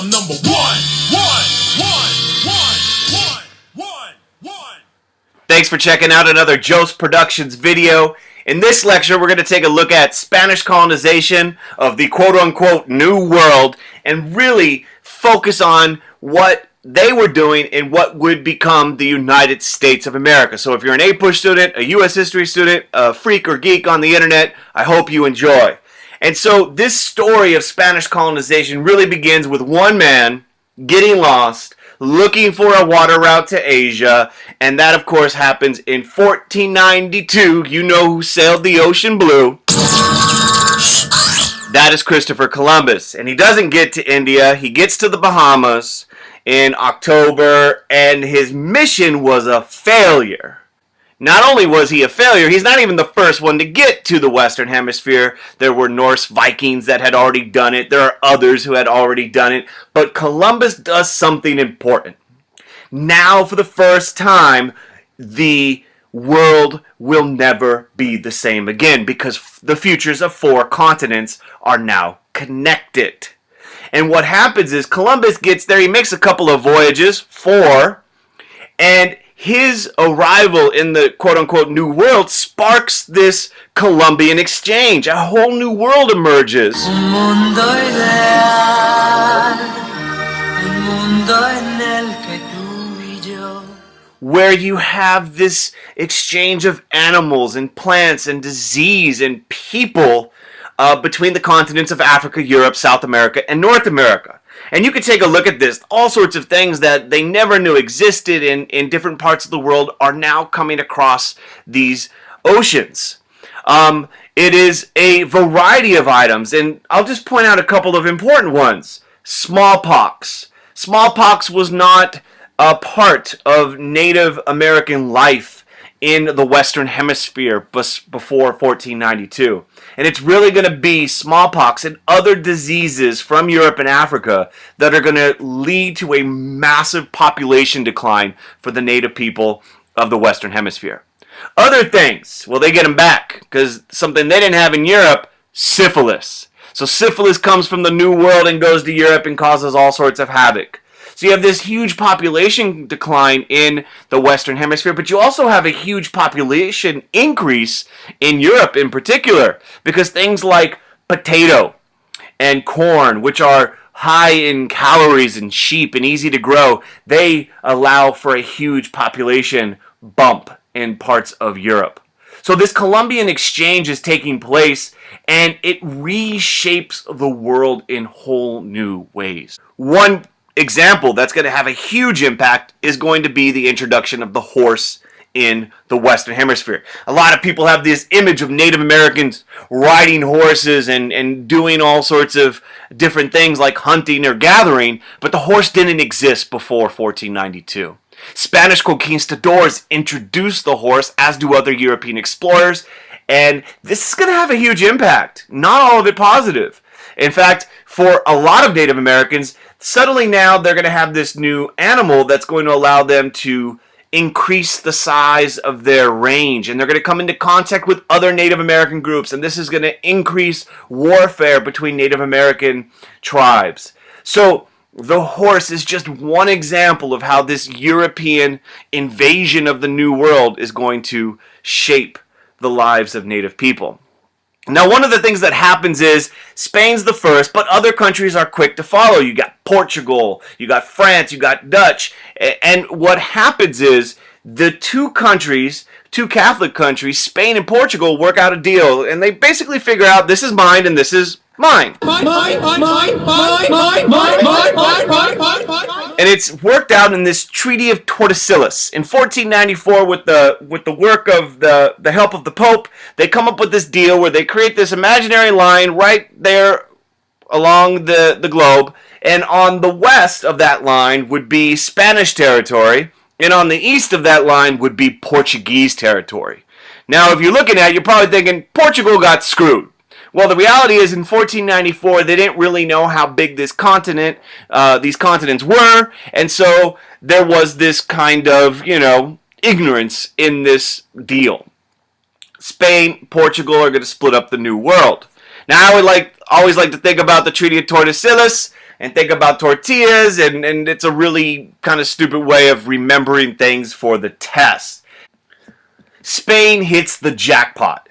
Number one. Thanks for checking out another Joe's Productions video. In this lecture, we're going to take a look at Spanish colonization of the quote-unquote New World and really focus on what they were doing in what would become the United States of America. So if you're an APUSH student, a U.S. history student, a freak or geek on the internet, I hope you enjoy. And so this story of Spanish colonization really begins with one man getting lost, looking for a water route to Asia, and that of course happens in 1492. You know who sailed the ocean blue. That is Christopher Columbus. And he doesn't get to India, he gets to the Bahamas in October, and his mission was a failure. Not only was he a failure, he's not even the first one to get to the Western Hemisphere. There were Norse Vikings that had already done it. There are others who had already done it. But Columbus does something important. Now, for the first time, the world will never be the same again because the futures of 4 continents are now connected. And what happens is Columbus gets there, he makes a couple of voyages, 4, and his arrival in the quote-unquote New World sparks this Columbian exchange. A whole new world emerges. Where you have this exchange of animals and plants and disease and people between the continents of Africa, Europe, South America, and North America. And you can take a look at this. All sorts of things that they never knew existed in different parts of the world are now coming across these oceans. It is a variety of items, and I'll just point out a couple of important ones. Smallpox. Smallpox was not a part of Native American life in the Western Hemisphere before 1492. And it's really going to be smallpox and other diseases from Europe and Africa that are going to lead to a massive population decline for the native people of the Western Hemisphere. Other things, well, they get them back because something they didn't have in Europe, syphilis. So syphilis comes from the New World and goes to Europe and causes all sorts of havoc. So you have this huge population decline in the Western Hemisphere, but you also have a huge population increase in Europe in particular, because things like potato and corn, which are high in calories and cheap and easy to grow, they allow for a huge population bump in parts of Europe. So this Columbian exchange is taking place, and it reshapes the world in whole new ways. One example that's going to have a huge impact is going to be the introduction of the horse in the Western Hemisphere. A lot of people have this image of Native Americans riding horses and doing all sorts of different things like hunting or gathering, but the horse didn't exist before 1492. Spanish conquistadors introduced the horse, as do other European explorers, and this is going to have a huge impact. Not all of it positive. In fact, for a lot of Native Americans, suddenly now they're going to have this new animal that's going to allow them to increase the size of their range, and they're going to come into contact with other Native American groups, and this is going to increase warfare between Native American tribes. So the horse is just one example of how this European invasion of the New World is going to shape the lives of Native people. Now, one of the things that happens is Spain's the first, but other countries are quick to follow. You got Portugal, you got France, you got Dutch. And what happens is the two Catholic countries, Spain and Portugal, work out a deal. And they basically figure out this is mine and this is mine. And it's worked out in this Treaty of Tordesillas. In 1494, with the work of the help of the Pope, they come up with this deal where they create this imaginary line right there along the globe, and on the west of that line would be Spanish territory, and on the east of that line would be Portuguese territory. Now, if you're looking at it, you're probably thinking, Portugal got screwed. Well, the reality is in 1494, they didn't really know how big these continents were, and so there was this kind of, ignorance in this deal. Spain, Portugal are going to split up the New World. Now, I would always like to think about the Treaty of Tordesillas. and think about tortillas, and it's a really kind of stupid way of remembering things for the test. Spain hits the jackpot.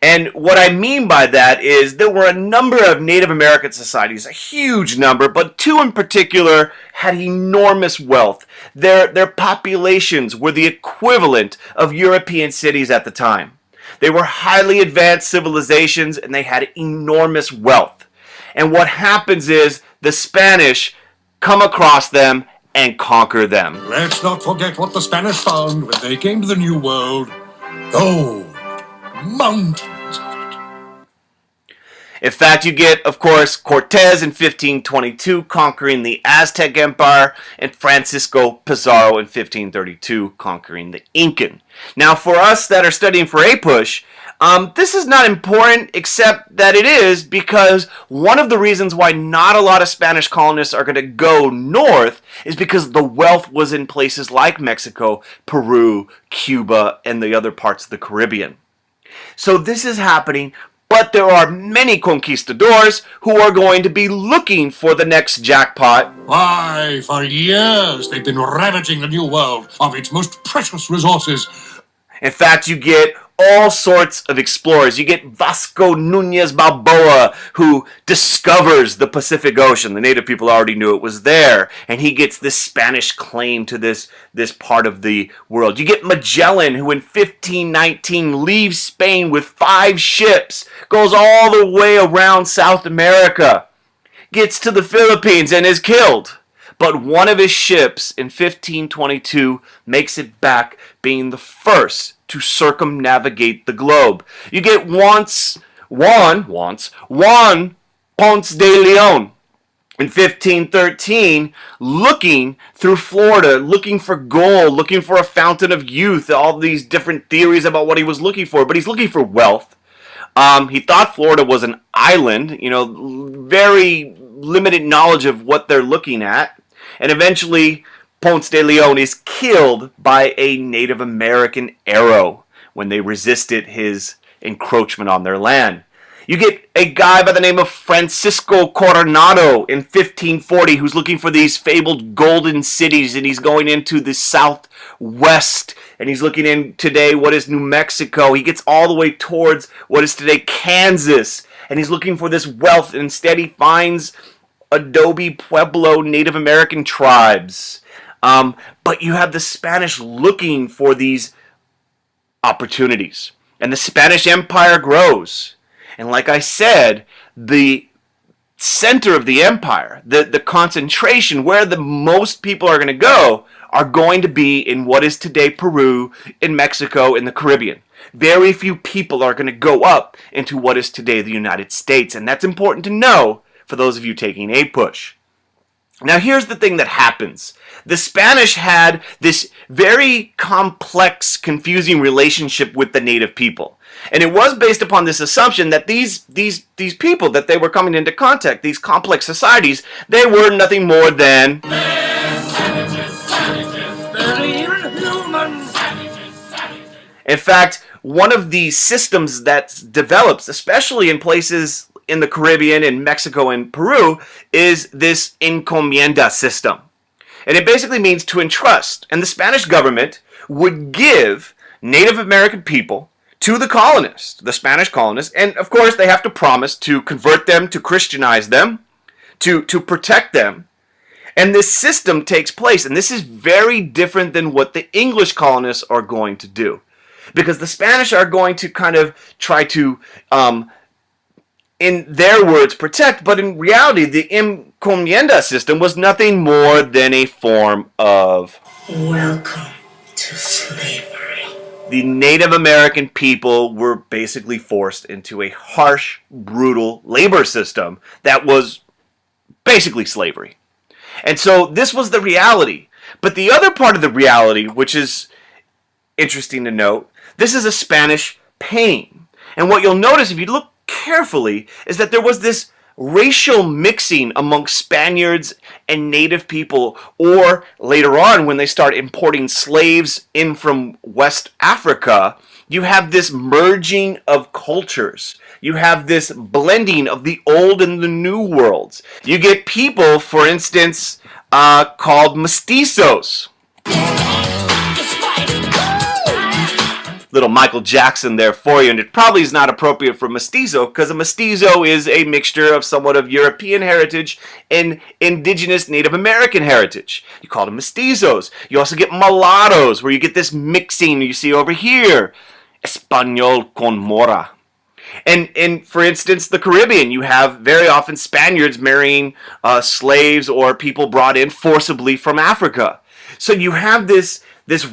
And what I mean by that is there were a number of Native American societies, a huge number, but two in particular had enormous wealth. Their populations were the equivalent of European cities at the time. They were highly advanced civilizations and they had enormous wealth. And what happens is the Spanish come across them and conquer them. Let's not forget what the Spanish found when they came to the New World. Gold. Mountains of it. In fact, you get, of course, Cortez in 1522 conquering the Aztec Empire, and Francisco Pizarro in 1532 conquering the Incan. Now, for us that are studying for APUSH, this is not important, except that it is because one of the reasons why not a lot of Spanish colonists are going to go north is because the wealth was in places like Mexico, Peru, Cuba, and the other parts of the Caribbean. So this is happening, but there are many conquistadors who are going to be looking for the next jackpot. Why, for years they've been ravaging the New World of its most precious resources. In fact, you get all sorts of explorers. You get Vasco Nunez Balboa, who discovers the Pacific Ocean. The native people already knew it was there, and he gets this Spanish claim to this part of the world. You get Magellan, who in 1519 leaves Spain with 5 ships, goes all the way around South America, gets to the Philippines, and is killed. But one of his ships in 1522 makes it back, being the first to circumnavigate the globe. You get Juan Ponce de Leon in 1513 looking through Florida, looking for gold, looking for a fountain of youth, all these different theories about what he was looking for, but he's looking for wealth. He thought Florida was an island, very limited knowledge of what they're looking at. And eventually, Ponce de Leon is killed by a Native American arrow when they resisted his encroachment on their land. You get a guy by the name of Francisco Coronado in 1540 who's looking for these fabled golden cities, and he's going into the southwest, and he's looking in today what is New Mexico. He gets all the way towards what is today Kansas, and he's looking for this wealth, and instead he finds Adobe Pueblo Native American tribes. But you have the Spanish looking for these opportunities. And the Spanish Empire grows. And like I said, the center of the empire, the concentration where the most people are going to go, are going to be in what is today Peru, in Mexico, in the Caribbean. Very few people are going to go up into what is today the United States. And that's important to know for those of you taking APUSH. Now here's the thing that happens. The Spanish had this very complex, confusing relationship with the native people. And it was based upon this assumption that these people that they were coming into contact, these complex societies, they were nothing more than in fact, one of the systems that develops, especially in places in the Caribbean, in Mexico, and Peru, is this encomienda system. And it basically means to entrust. And the Spanish government would give Native American people to the colonists, the Spanish colonists, and of course they have to promise to convert them, to Christianize them, to protect them. And this system takes place, and this is very different than what the English colonists are going to do. Because the Spanish are going to kind of try to, in their words, protect, but in reality, the encomienda system was nothing more than a form of welcome to slavery. The Native American people were basically forced into a harsh, brutal labor system that was basically slavery. And so this was the reality. But the other part of the reality, which is interesting to note, this is a Spanish pain. And what you'll notice if you look carefully is that there was this racial mixing amongst Spaniards and native people, or later on when they start importing slaves in from West Africa, you have this merging of cultures. You have this blending of the old and the new worlds. You get people, for instance, called mestizos. Little Michael Jackson there for you, and it probably is not appropriate for mestizo, because a mestizo is a mixture of somewhat of European heritage and indigenous Native American heritage. You call them mestizos. You also get mulattoes, where you get this mixing you see over here. Español con mora. And for instance, the Caribbean, you have very often Spaniards marrying slaves or people brought in forcibly from Africa. So you have this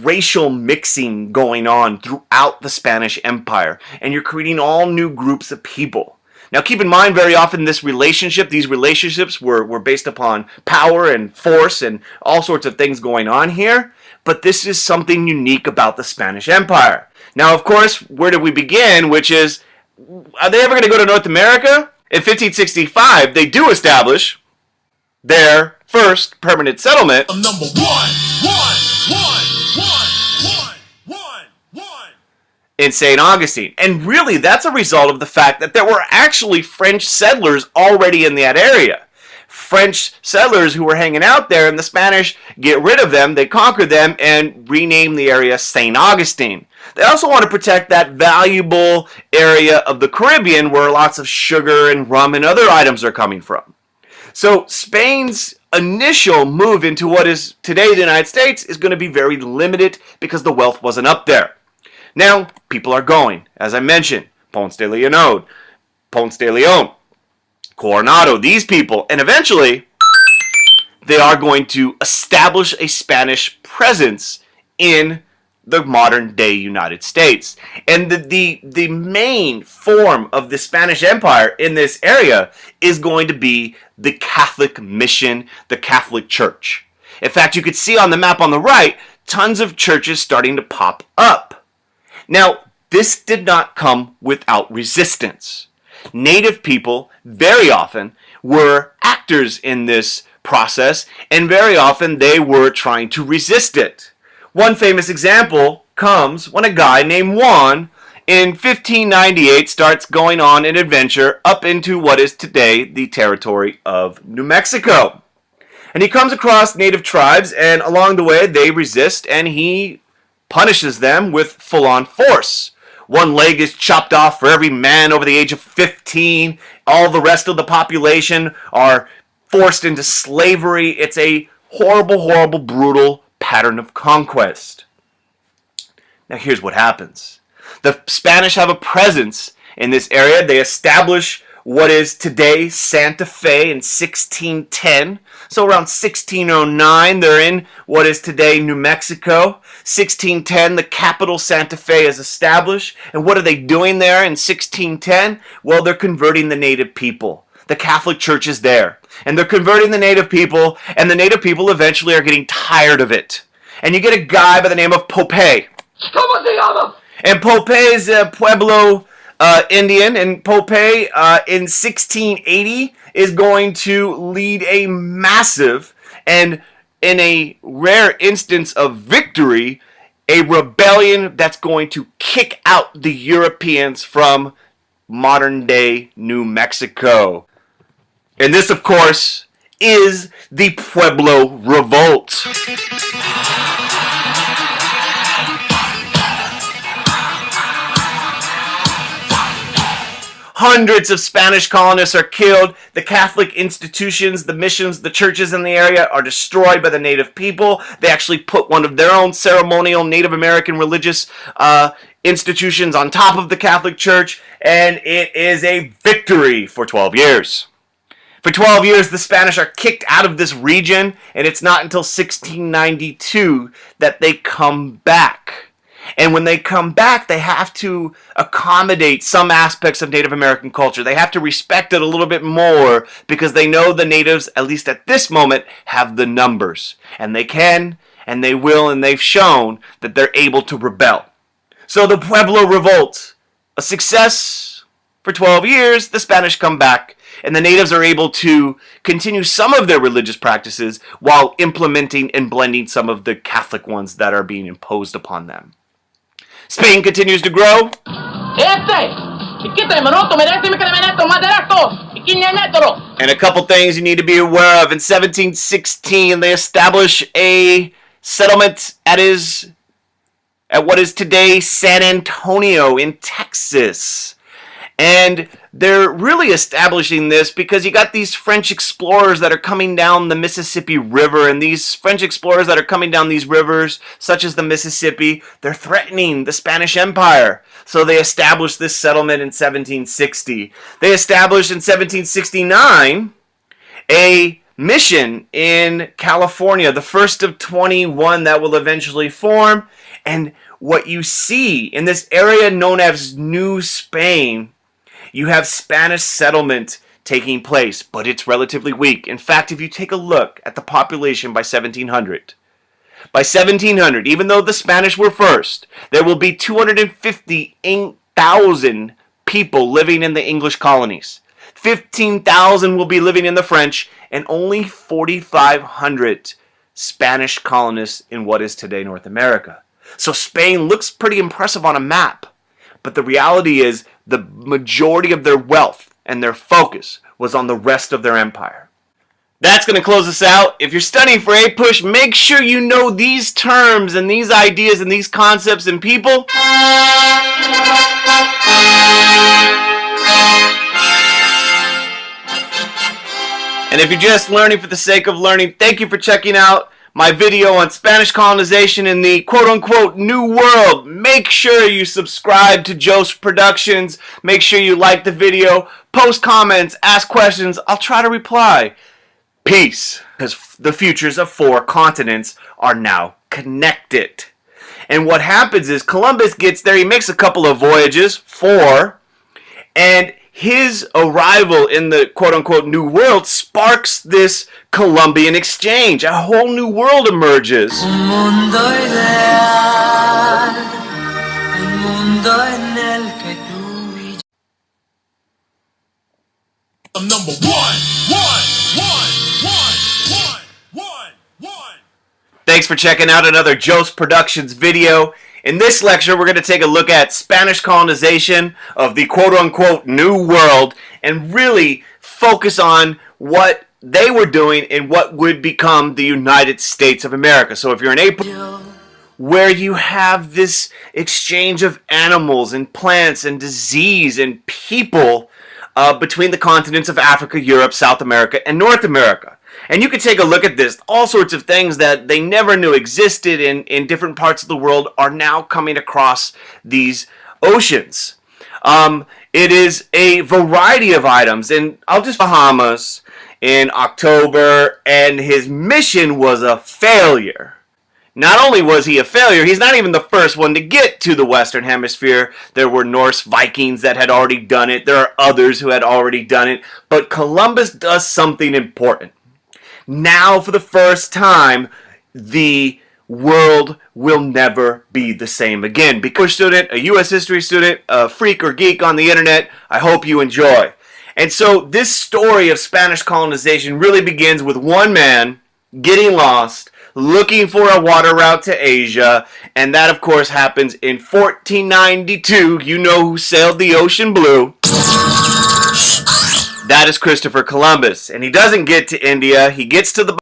racial mixing going on throughout the Spanish Empire, and you're creating all new groups of people. Now keep in mind, very often these relationships were based upon power and force and all sorts of things going on here, but this is something unique about the Spanish Empire. Now, of course, where did we begin, which is, are they ever going to go to North America? In 1565, they do establish their first permanent settlement. Number one. In St. Augustine. And really, that's a result of the fact that there were actually French settlers already in that area. French settlers who were hanging out there, and the Spanish get rid of them, they conquer them, and rename the area St. Augustine. They also want to protect that valuable area of the Caribbean where lots of sugar and rum and other items are coming from. So Spain's initial move into what is today the United States is going to be very limited because the wealth wasn't up there. Now, people are going. As I mentioned, Ponce de Leon, Coronado, these people, and eventually they are going to establish a Spanish presence in the modern day United States. And the main form of the Spanish Empire in this area is going to be the Catholic mission, the Catholic Church. In fact, you could see on the map on the right, tons of churches starting to pop up. Now, this did not come without resistance. Native people, very often, were actors in this process, and very often they were trying to resist it. One famous example comes when a guy named Juan in 1598 starts going on an adventure up into what is today the territory of New Mexico. And he comes across native tribes, and along the way they resist, and he punishes them with full-on force. One leg is chopped off for every man over the age of 15. All the rest of the population are forced into slavery. It's a horrible, horrible, brutal pattern of conquest. Now here's what happens. The Spanish have a presence in this area. They establish what is today Santa Fe in 1610. So around 1609, they're in what is today New Mexico. 1610, the capital Santa Fe is established. And what are they doing there in 1610? Well, they're converting the native people. The Catholic Church is there. And they're converting the native people, and the native people eventually are getting tired of it. And you get a guy by the name of Pope. And Pope is a Pueblo Indian, and Pope in 1680 is going to lead a massive, and in a rare instance of victory, a rebellion that's going to kick out the Europeans from modern day New Mexico. And this, of course, is the Pueblo Revolt. Hundreds of Spanish colonists are killed. The Catholic institutions, the missions, the churches in the area are destroyed by the native people. They actually put one of their own ceremonial Native American religious institutions on top of the Catholic Church, and it is a victory for 12 years. For 12 years, the Spanish are kicked out of this region, and it's not until 1692 that they come back. And when they come back, they have to accommodate some aspects of Native American culture. They have to respect it a little bit more because they know the natives, at least at this moment, have the numbers. And they can, and they will, and they've shown that they're able to rebel. So the Pueblo Revolt, a success for 12 years, the Spanish come back, and the natives are able to continue some of their religious practices while implementing and blending some of the Catholic ones that are being imposed upon them. Spain continues to grow. And a couple things you need to be aware of. In 1716, they establish a settlement at what is today San Antonio in Texas. And they're really establishing this because you got these French explorers that are coming down the Mississippi River, and these French explorers that are coming down these rivers, such as the Mississippi, they're threatening the Spanish Empire. So they established this settlement in 1760. They established in 1769 a mission in California, the first of 21 that will eventually form. And what you see in this area known as New Spain, you have Spanish settlement taking place, but it's relatively weak. In fact, if you take a look at the population by 1700, even though the Spanish were first, there will be 250,000 people living in the English colonies. 15,000 will be living in the French, and only 4,500 Spanish colonists in what is today North America. So Spain looks pretty impressive on a map, but the reality is the majority of their wealth and their focus was on the rest of their empire. That's going to close us out. If you're studying for APUSH, make sure you know these terms and these ideas and these concepts and people. And if you're just learning for the sake of learning, thank you for checking out my video on Spanish colonization in the quote-unquote New World. Make sure you subscribe to Joe's Productions. Make sure you like the video. Post comments. Ask questions. I'll try to reply. Peace. Because the futures of 4 continents are now connected. And what happens is Columbus gets there. He makes a couple of voyages, 4. And his arrival in the quote-unquote New World sparks this Columbian exchange. A whole new world emerges. I'm number one. Thanks for checking out another Joe's Productions video. In this lecture, we're going to take a look at Spanish colonization of the quote-unquote New World and really focus on what they were doing in what would become the United States of America. So if you're an APUSH, where you have this exchange of animals and plants and disease and people between the continents of Africa, Europe, South America, and North America. And you can take a look at this. All sorts of things that they never knew existed in different parts of the world are now coming across these oceans. It is a variety of items. And I'll just Bahamas in October, and his mission was a failure. Not only was he a failure, he's not even the first one to get to the Western Hemisphere. There were Norse Vikings that had already done it. There are others who had already done it. But Columbus does something important. Now, for the first time, the world will never be the same again. Because a student, a U.S. history student, a freak or geek on the internet, I hope you enjoy. And so this story of Spanish colonization really begins with one man getting lost, looking for a water route to Asia, and that, of course, happens in 1492. You know who sailed the ocean blue. That is Christopher Columbus. And he doesn't get to India. He gets to the